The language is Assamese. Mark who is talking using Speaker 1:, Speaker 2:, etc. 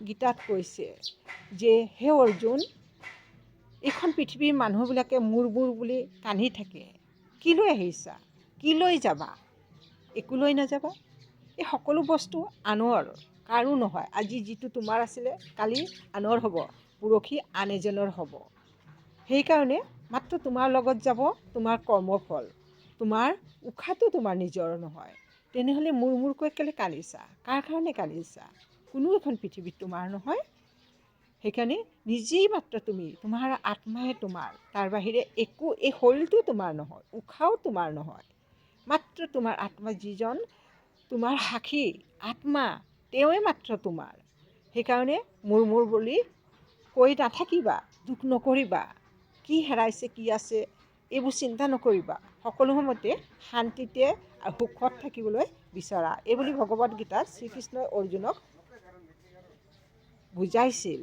Speaker 1: গীতাত কৈছে যে হে অৰ্জুন, এইখন পৃথিৱীৰ মানুহবিলাকে মোৰ বুলি কান্দি থাকে, কি লৈ আহিছা, কি লৈ যাবা? একো লৈ নাযাবা। এই সকলো বস্তু আনৰ, কাৰো নহয়। আজি যিটো তোমাৰ আছিলে কালি আনৰ হ'ব, পৰহি আন এজনৰ হ'ব। সেইকাৰণে মাত্ৰ তোমাৰ লগত যাব তোমাৰ কৰ্মফল। তোমাৰ উশাহটো তোমাৰ নিজৰ নহয়। তেনেহ'লে মোৰ কেলৈ কান্দিছা? কাৰ কাৰণে কান্দিছা? কোনো এখন পৃথিৱীত তোমাৰ নহয়। সেইকাৰণে নিজেই মাত্ৰ তুমি, তোমাৰ আত্মাহে তোমাৰ, তাৰ বাহিৰে একো, এই শৰীৰটো তোমাৰ নহয়, উশাহও তোমাৰ নহয়। মাত্ৰ তোমাৰ আত্মা যিজন তোমাৰ সাক্ষী আত্মা, তেওঁৱে মাত্ৰ তোমাৰ। সেইকাৰণে মোৰ বুলি কৈ নাথাকিবা, দুখ নকৰিবা। কি হেৰাইছে, কি আছে, এইবোৰ চিন্তা নকৰিবা। সকলো সময়তে শান্তিতে আৰু সুখত থাকিবলৈ বিচৰা। এইবুলি ভগৱদ গীতাত শ্ৰীকৃষ্ণই অৰ্জুনক বুজাইছিল।